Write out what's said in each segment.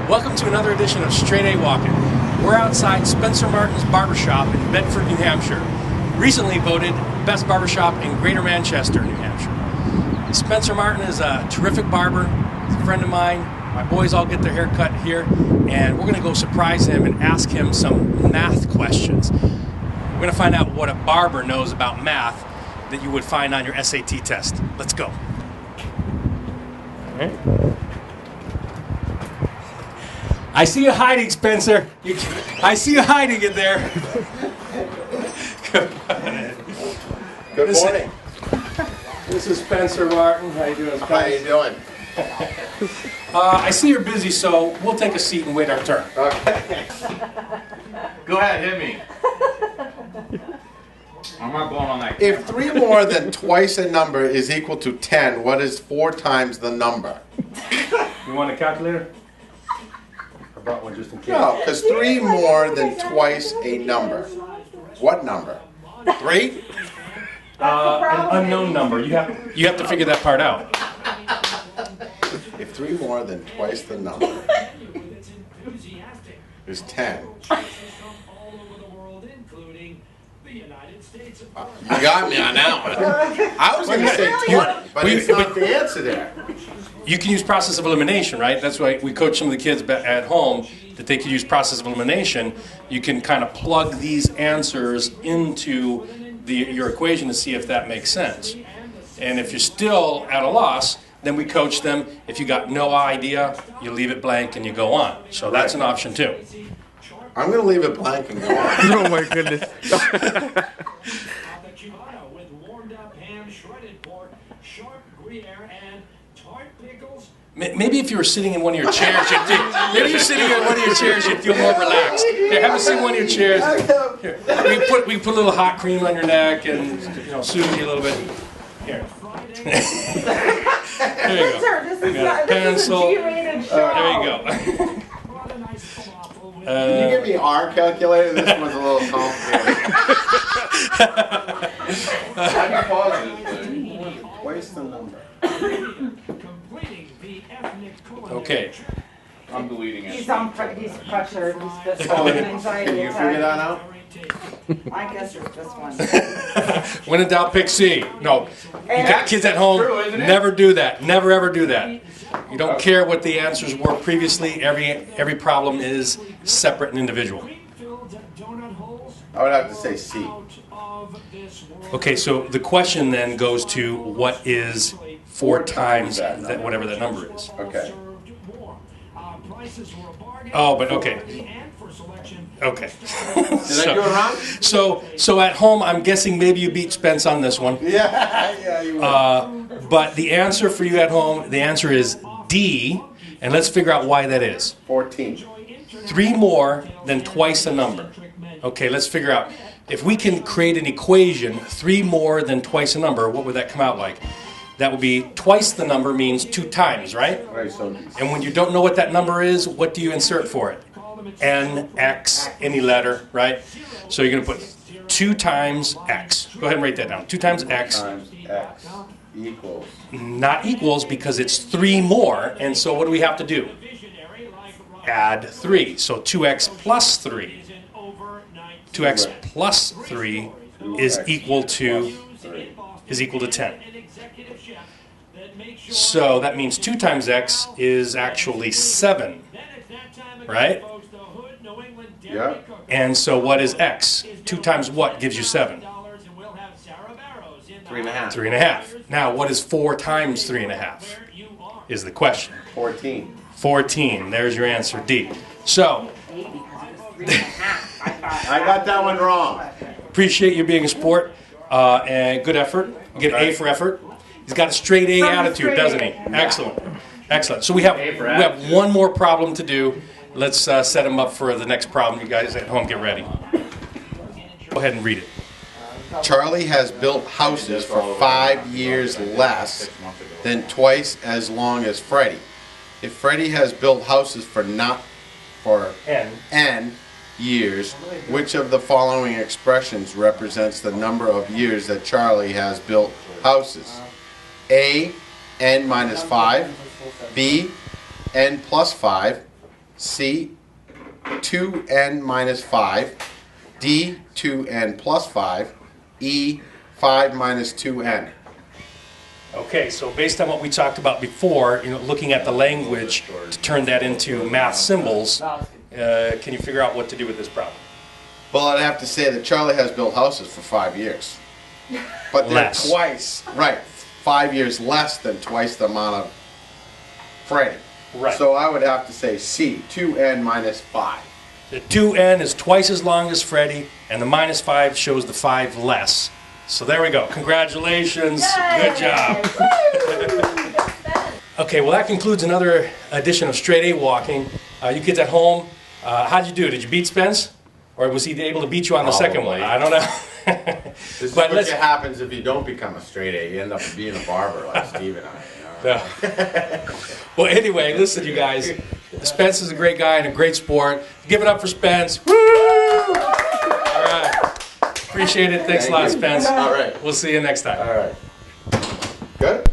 Welcome to another edition of Straight A Walking. We're outside Spencer Martin's Barbershop in Bedford, New Hampshire. Recently voted best barbershop in Greater Manchester, New Hampshire. Spencer Martin is a terrific barber. He's a friend of mine. My boys all get their hair cut here, and we're going to go surprise him and ask him some math questions. We're going to find out what a barber knows about math that you would find on your SAT test. Let's go. All right. I see you hiding, Spencer. I see you hiding in there. Good morning. This is Spencer Martin. How you doing, Spencer? How you doing? I see you're busy, so we'll take a seat and wait our turn. Okay. Go ahead, hit me. I'm not going on that. If 3 more than twice a number is equal to 10, what is 4 times the number? You want a calculator? I brought one just in case. No, because 3 more than twice a number. What number? 3? An unknown number. You have to figure that part out. If 3 more than twice the number is 10. You got me on that one. I was going to say 20, but it's not the answer there. You can use process of elimination, right? That's why we coach some of the kids at home that they could use process of elimination. You can kind of plug these answers into your equation to see if that makes sense. And if you're still at a loss, then we coach them. If you got no idea, you leave it blank and you go on. So that's an option too. I'm going to leave it blank and go on. Oh my goodness. Maybe if you were sitting in one of your chairs, you'd feel more relaxed. Here, have a seat in one of your chairs. Here, we put a little hot cream on your neck and soothe you a little bit. Here. There you go. This is got a pencil. G-rated show. There you go. Can you give me our calculator? This one's a little complicated. How do you pause this thing? Where's the number? Okay. I'm deleting He's it. on. He's pressured. He's just Oh, an anxiety can you attack. figure that out? I guess it's this one. When in doubt, pick C. No, you got kids at home. True, isn't it? Never do that. Never ever do that. You don't care what the answers were previously. Every problem is separate and individual. I would have to say C. Okay, so the question then goes to what is 4 times that whatever that number is. Okay. Oh, but okay. Okay. Did I do it wrong? So at home, I'm guessing maybe you beat Spence on this one. Yeah, you would. But the answer for you at home, the answer is D, and let's figure out why that is. 14. 3 more than twice a number. Okay, let's figure out. If we can create an equation, 3 more than twice a number, what would that come out like? That would be twice the number means 2 times, right? Right, so And when you don't know what that number is, what do you insert for it? N, X, any letter, right? So you're going to put 2 times X. Go ahead and write that down. 2 times X. times X equals. Not equals because it's 3 more. And so what do we have to do? Add 3. So 2X plus 3. 2X plus 3 is equal to 10. So that means 2 times X is actually 7, right? Yeah. And so what is X? 2 times what gives you 7? 3.5. 3.5. Now what is 4 times 3.5 is the question. 14. 14. There's your answer, D. So, I got that one wrong. appreciate you being a sport and good effort. You get an A for effort. He's got a straight A attitude, doesn't he? Excellent. Excellent. So we have one more problem to do. Let's set him up for the next problem. You guys at home, get ready. Go ahead and read it. Charlie has built houses for 5 years less than twice as long as Freddie. If Freddie has built houses for N years, which of the following expressions represents the number of years that Charlie has built houses? A, N minus 5, B, N plus 5, C, 2n minus 5, D, 2n plus 5, E, 5 minus 2n. Okay, so based on what we talked about before, looking at the language to turn that into math symbols, can you figure out what to do with this problem? Well, I'd have to say that Charlie has built houses for 5 years. But they're Less. twice, right, 5 years less than twice the amount of Freddie. Right. So I would have to say C, 2n minus 5. The 2n is twice as long as Freddie, and the minus 5 shows the 5 less. So there we go. Congratulations. Good job. Okay, well that concludes another edition of Straight A Walking. You kids at home, how'd you do? Did you beat Spence? Or was he able to beat you on the second one? I don't know. This is But what happens if you don't become a straight A. You end up being a barber like Steve and I. No. Well, anyway, listen, you guys. Spence is a great guy and a great sport. Give it up for Spence. Woo! All right. Appreciate it. Thanks a lot, Spence. All right. We'll see you next time. All right. Good?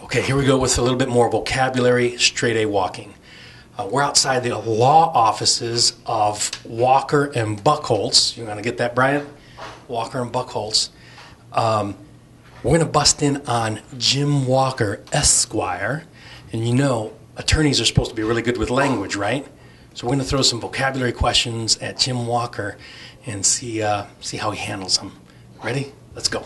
Okay, here we go with a little bit more vocabulary, Straight A Walking. We're outside the law offices of Walker and Buchholz. You want to get that, Brian? Walker and Buchholz. We're going to bust in on Jim Walker, Esquire. And attorneys are supposed to be really good with language, right? So we're going to throw some vocabulary questions at Jim Walker and see how he handles them. Ready? Let's go.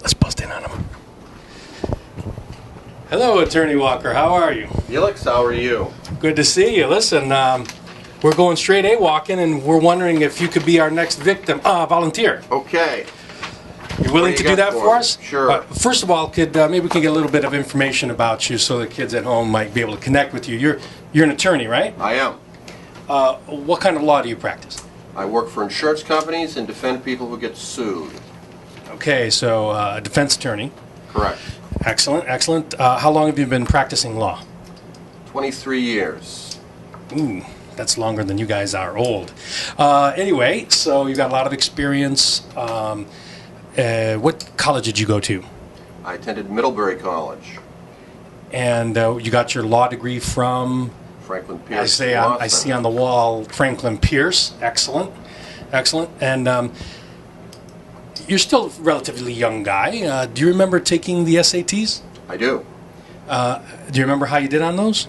Let's bust in on him. Hello, Attorney Walker. How are you? Felix, how are you? Good to see you. Listen, we're going Straight A Walking, and we're wondering if you could be our next victim. Volunteer. Okay. You willing to do that for us? Sure. First of all, maybe we can get a little bit of information about you so the kids at home might be able to connect with you. You're an attorney, right? I am. What kind of law do you practice? I work for insurance companies and defend people who get sued. Okay, so a defense attorney. Correct. Excellent, excellent. How long have you been practicing law? 23 years. Ooh, that's longer than you guys are old. Anyway, so you've got a lot of experience. What college did you go to? I attended Middlebury College. And you got your law degree from? Franklin Pierce. I see on the wall Franklin Pierce. Excellent, excellent. And you're still a relatively young guy. Do you remember taking the SATs? I do. Do you remember how you did on those?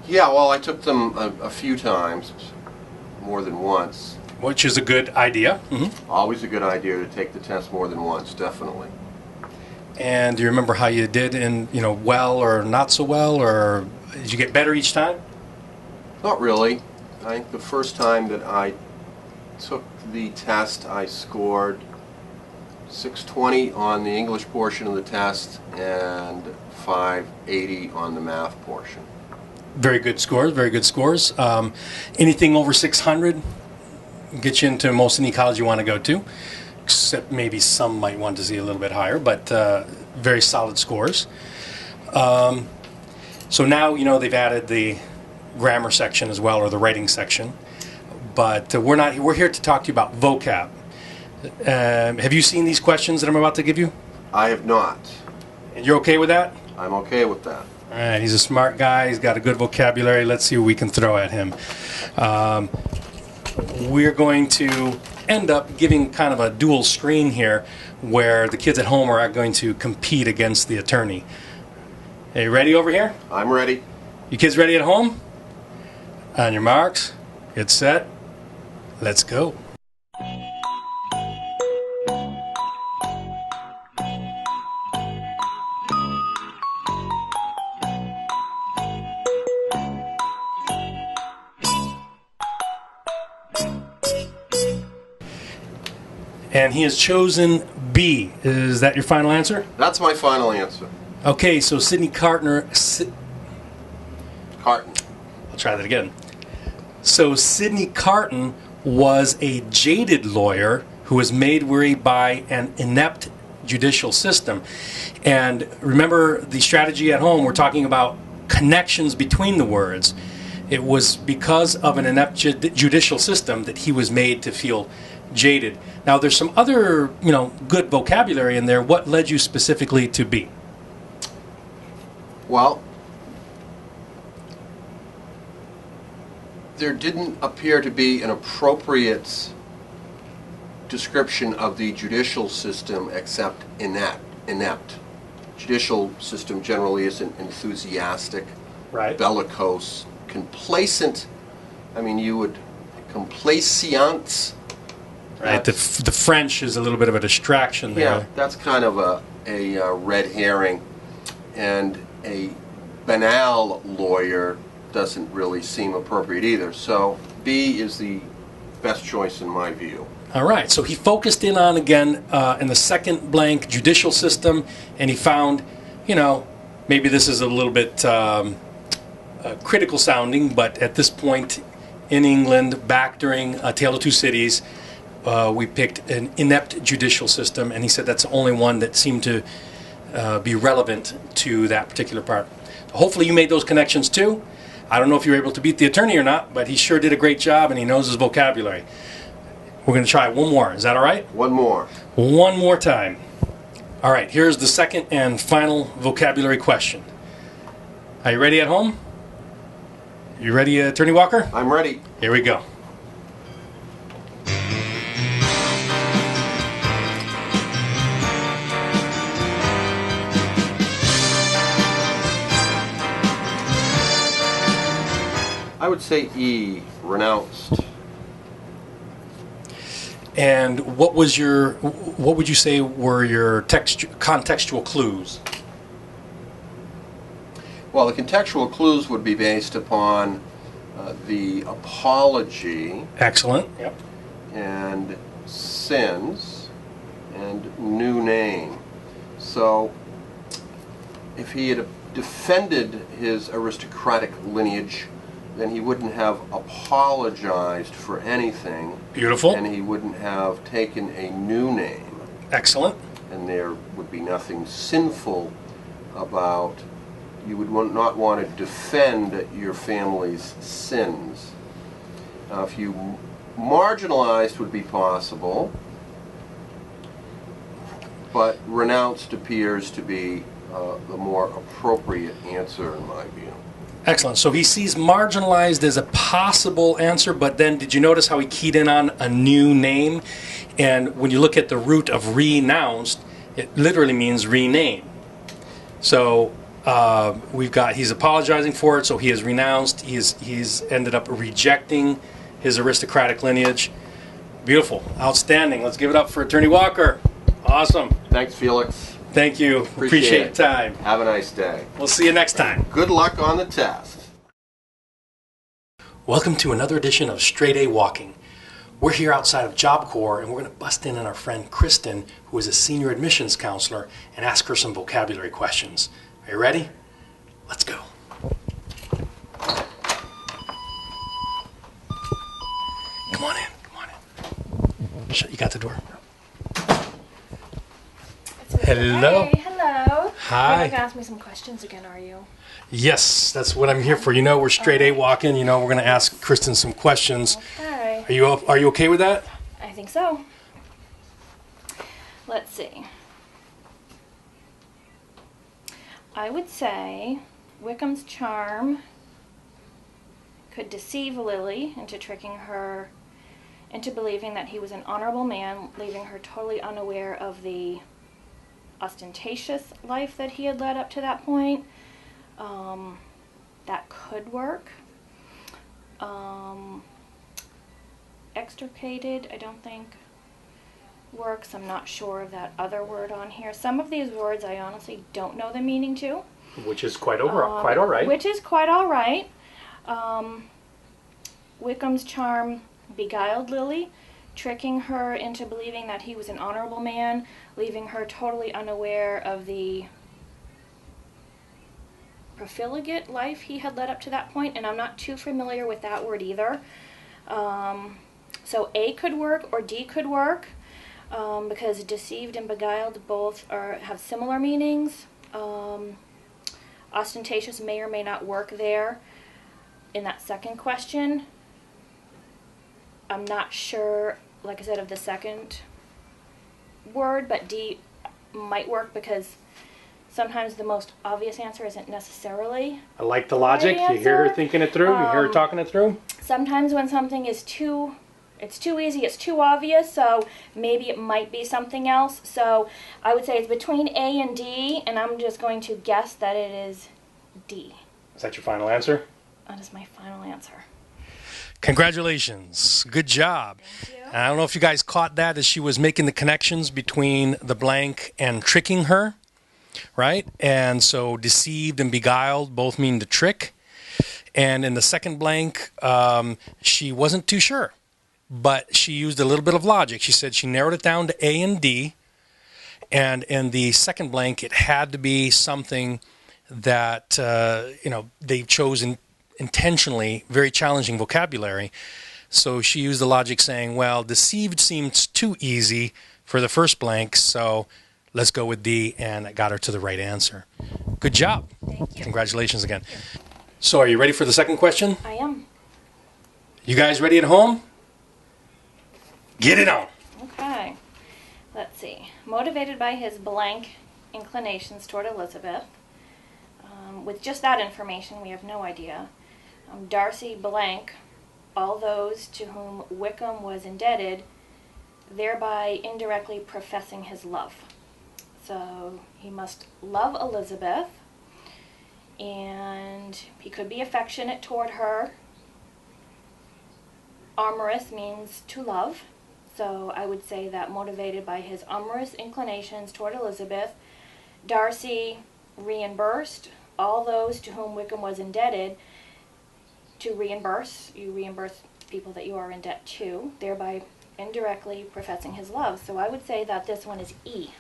Yeah, well, I took them a few times, more than once. Which is a good idea. Mm-hmm. Always a good idea to take the test more than once, definitely. And do you remember how you did in, well or not so well, or did you get better each time? Not really. I think the first time that I took the test, I scored 620 on the English portion of the test and 580 on the math portion. Very good scores, very good scores. Anything over 600 get you into most any college you want to go to, except maybe some might want to see a little bit higher, but very solid scores. So now, they've added the grammar section as well, or the writing section. But we're here to talk to you about vocab. Have you seen these questions that I'm about to give you? I have not. And you're okay with that? I'm okay with that. All right, he's a smart guy. He's got a good vocabulary. Let's see what we can throw at him. We're going to end up giving kind of a dual screen here where the kids at home are going to compete against the attorney. Are you ready over here? I'm ready. You kids ready at home? On your marks, get set, let's go. And he has chosen B. Is that your final answer? That's my final answer. Okay, so Sydney Carton. Carton. I'll try that again. So Sidney Carton was a jaded lawyer who was made weary by an inept judicial system. And remember the strategy at home, we're talking about connections between the words. It was because of an inept judicial system that he was made to feel jaded. Now there's some other, good vocabulary in there. What led you specifically to B? Well, there didn't appear to be an appropriate description of the judicial system except inept. Judicial system generally isn't enthusiastic, Right. bellicose, complacent. Complaisance. Right. The French is a little bit of a distraction there. Yeah, that's kind of a red herring. And a banal lawyer doesn't really seem appropriate either. So B is the best choice in my view. All right, so he focused in on, again, in the second blank, judicial system, and he found, maybe this is a little bit critical sounding, but at this point in England, back during A Tale of Two Cities, we picked an inept judicial system, and he said that's the only one that seemed to be relevant to that particular part. Hopefully you made those connections too. I don't know if you were able to beat the attorney or not, but he sure did a great job, and he knows his vocabulary. We're going to try one more. Is that all right? One more. One more time. All right, here's the second and final vocabulary question. Are you ready at home? You ready, Attorney Walker? I'm ready. Here we go. I would say E, renounced. And what would you say were your contextual clues? Well, the contextual clues would be based upon the apology Excellent. Yep. and sins and new name. So if he had defended his aristocratic lineage, then he wouldn't have apologized for anything. Beautiful. And he wouldn't have taken a new name. Excellent. And there would be nothing sinful about, you would not want to defend your family's sins. Now, if you marginalized would be possible, but renounced appears to be the more appropriate answer in my view. Excellent. So he sees marginalized as a possible answer, but then did you notice how he keyed in on a new name? And when you look at the root of renounced, it literally means rename. So he's apologizing for it, so he has renounced. He's ended up rejecting his aristocratic lineage. Beautiful. Outstanding. Let's give it up for Attorney Walker. Awesome. Thanks, Felix. Thank you. Appreciate your time. Have a nice day. We'll see you next time. Good luck on the test. Welcome to another edition of Straight A Walking. We're here outside of Job Corps, and we're going to bust in on our friend Kristen, who is a senior admissions counselor, and ask her some vocabulary questions. Are you ready? Let's go. Come on in. Come on in. You got the door? Hello. Hey, hello. Hi. You're going to ask me some questions again, are you? Yes, that's what I'm here for. We're Straight A Walking. We're going to ask Kristen some questions. Okay. Are you okay with that? I think so. Let's see. I would say Wickham's charm could deceive Lily into tricking her into believing that he was an honorable man, leaving her totally unaware of the ostentatious life that he had led up to that point. That could work. Extricated, I don't think works. I'm not sure of that other word on here. Some of these words I honestly don't know the meaning to. Which is quite all right. Which is quite all right. Wickham's charm beguiled Lily, tricking her into believing that he was an honorable man, leaving her totally unaware of the profligate life he had led up to that point, and I'm not too familiar with that word either. So A could work or D could work, because deceived and beguiled both have similar meanings. Ostentatious may or may not work there. In that second question, I'm not sure, like I said, of the second word, but D might work because sometimes the most obvious answer isn't necessarily. I like the logic. You hear her thinking it through. You hear her talking it through. Sometimes when something is too easy, it's too obvious, so maybe it might be something else. So I would say it's between A and D, and I'm just going to guess that it is D. Is that your final answer? That is my final answer. Congratulations. Good job. Thank you. And I don't know if you guys caught that as she was making the connections between the blank and tricking her, right? And so deceived and beguiled both mean to trick. And in the second blank, she wasn't too sure, but she used a little bit of logic. She said she narrowed it down to A and D. And in the second blank, it had to be something that, they chose intentionally very challenging vocabulary. So she used the logic saying, well, deceived seems too easy for the first blank, so let's go with D, and that got her to the right answer. Good job. Thank you. Congratulations again. So are you ready for the second question? I am. You guys ready at home? Get it on. Okay. Let's see. Motivated by his blank inclinations toward Elizabeth. With just that information, we have no idea. Darcy blank, all those to whom Wickham was indebted, thereby indirectly professing his love. So he must love Elizabeth, and he could be affectionate toward her. Amorous means to love, so I would say that motivated by his amorous inclinations toward Elizabeth, Darcy reimbursed all those to whom Wickham was indebted. To reimburse, you reimburse people that you are in debt to, thereby indirectly professing his love. So I would say that this one is E.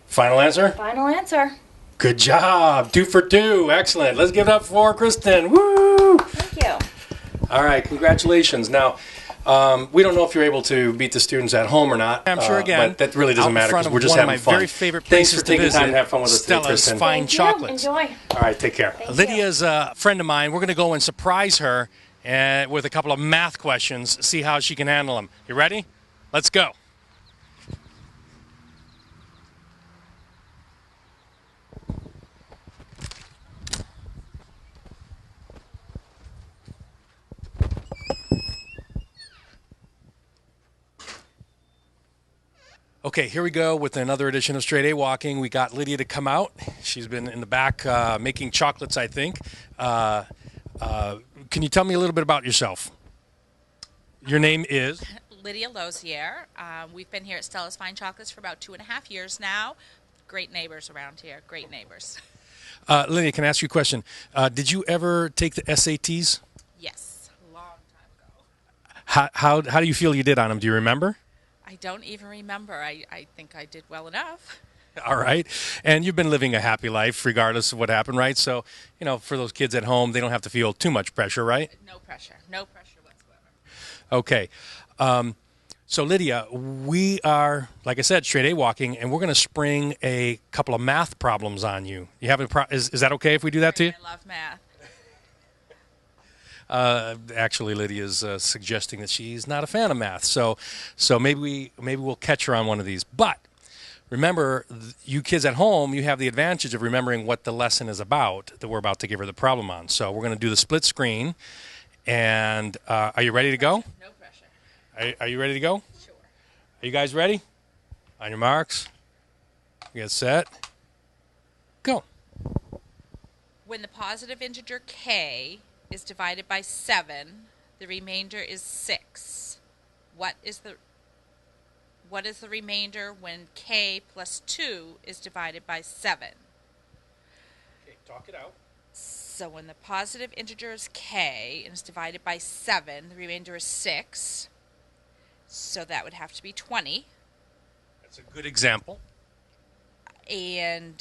Final answer? Final answer. Good job. 2 for 2. Excellent. Let's give it up for Kristen. Woo! Thank you. All right. Congratulations. Now, we don't know if you're able to beat the students at home or not. I'm sure again. But that really doesn't matter because we're just having fun. Very favorite Thanks for taking time to have fun with us today, Kristen. Fine chocolates. Enjoy. All right. Take care. Thank Lydia's a friend of mine. We're going to go and surprise her with a couple of math questions, see how she can handle them. You ready? Let's go. Okay, here we go with another edition of Straight A Walking. We got Lydia to come out. She's been in the back making chocolates, I think. Can you tell me a little bit about yourself? Your name is? Lydia Lozier. We've been here at Stella's Fine Chocolates for about 2.5 years now. Great neighbors around here. Great neighbors. Lydia, can I ask you a question? Did you ever take the SATs? Yes, a long time ago. How do you feel you did on them? Do you remember? I don't even remember. I think I did well enough. All right. And you've been living a happy life regardless of what happened, right? So, for those kids at home, they don't have to feel too much pressure, right? No pressure. No pressure whatsoever. Okay. So, Lydia, we are, like I said, Straight A Walking, and we're going to spring a couple of math problems on you. You have is that okay if we do that to you? I love math. Actually, Lydia's suggesting that she's not a fan of math, so maybe we'll catch her on one of these. But remember, you kids at home, you have the advantage of remembering what the lesson is about that we're about to give her the problem on. So we're going to do the split screen, and are you ready to go? No pressure. Are you ready to go? Sure. Are you guys ready? On your marks, get set, go. When the positive integer k is divided by 7, the remainder is 6. What is the remainder when k plus 2 is divided by 7? Okay, talk it out. So when the positive integer is k and is divided by 7, the remainder is 6. So that would have to be 20. That's a good example. And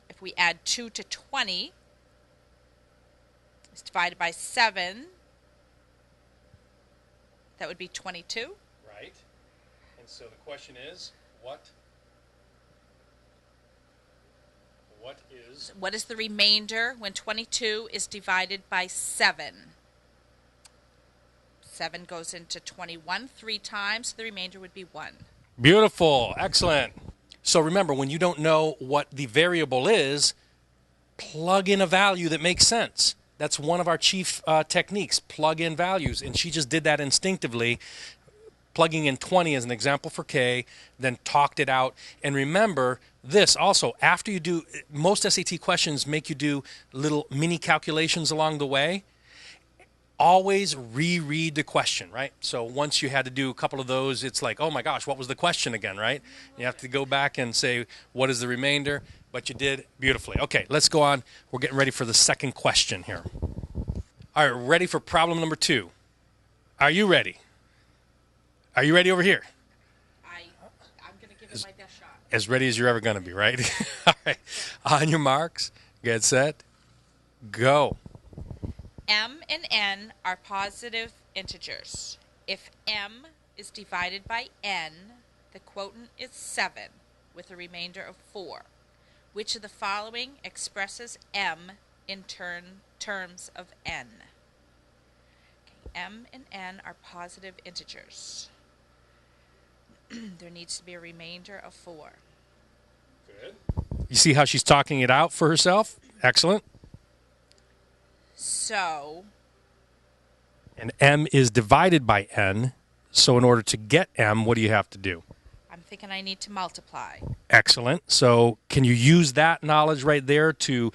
if we add 2 to 20, is divided by 7, that would be 22. Right. And so the question is, what is... What is the remainder when 22 is divided by 7? 7 goes into 21 3 times, so the remainder would be 1. Beautiful. Excellent. So remember, when you don't know what the variable is, plug in a value that makes sense. That's one of our chief techniques, plug in values. And she just did that instinctively, plugging in 20 as an example for K, then talked it out. And remember this also, after you do, most SAT questions make you do little mini calculations along the way. Always reread the question, right? So once you had to do a couple of those, it's like, oh my gosh, what was the question again, right? You have to go back and say, what is the remainder? But you did beautifully. Okay, let's go on. We're getting ready for the second question here. All right, ready for problem number 2. Are you ready? Are you ready over here? I'm going to give it my best shot. As ready as you're ever going to be, right? All right. On your marks, get set, go. M and N are positive integers. If M is divided by N, the quotient is 7 with a remainder of 4. Which of the following expresses M in terms of N? Okay, M and N are positive integers. There needs to be a remainder of 4. Good. You see how she's talking it out for herself? Excellent. So, And M is divided by N. So in order to get M, what do you have to do? I'm thinking I need to multiply. Excellent. So can you use that knowledge right there to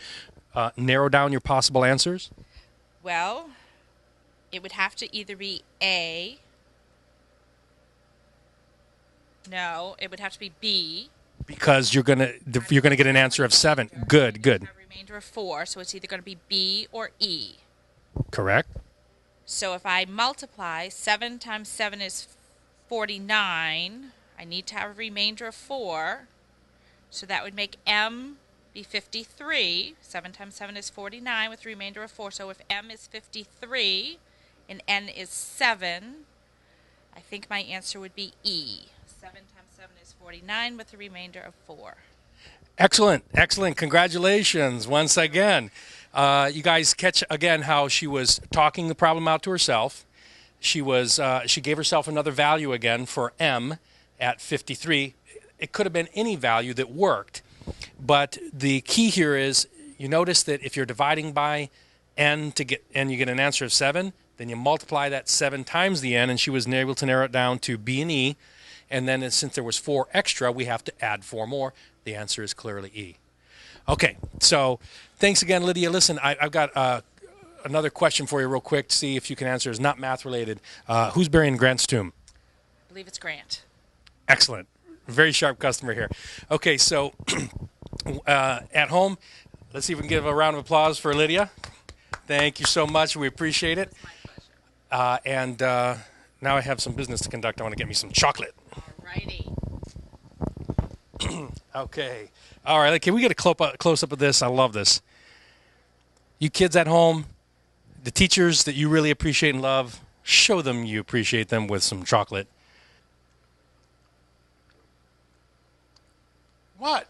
narrow down your possible answers? Well, it would have to either be A. No, it would have to be B. Because you're gonna get an answer of 7. Good. A remainder of 4, so it's either going to be B or E. Correct. So if I multiply, 7 times 7 is 49. I need to have a remainder of 4. So that would make M be 53. 7 times 7 is 49 with a remainder of 4. So if M is 53 and N is 7, I think my answer would be E. 7 times 7 is 49 with a remainder of 4. Excellent. Congratulations once again. You guys catch again how she was talking the problem out to herself. She gave herself another value again for M at 53. It could have been any value that worked. But the key here is you notice that if you're dividing by N to get N, you get an answer of 7. Then you multiply that 7 times the N, and she was able to narrow it down to B and E. And then since there was 4 extra, we have to add 4 more. The answer is clearly E. Okay, so thanks again, Lydia. Listen, I've got another question for you real quick to see if you can answer. It's not math related. Who's burying Grant's tomb? I believe it's Grant. Excellent. Very sharp customer here. Okay, so at home, let's see if we can give a round of applause for Lydia. Thank you so much. We appreciate it. My pleasure. And now I have some business to conduct. I want to get me some chocolate. Alrighty. Okay. All right. Can we get a close-up of this? I love this. You kids at home, the teachers that you really appreciate and love, show them you appreciate them with some chocolate. What?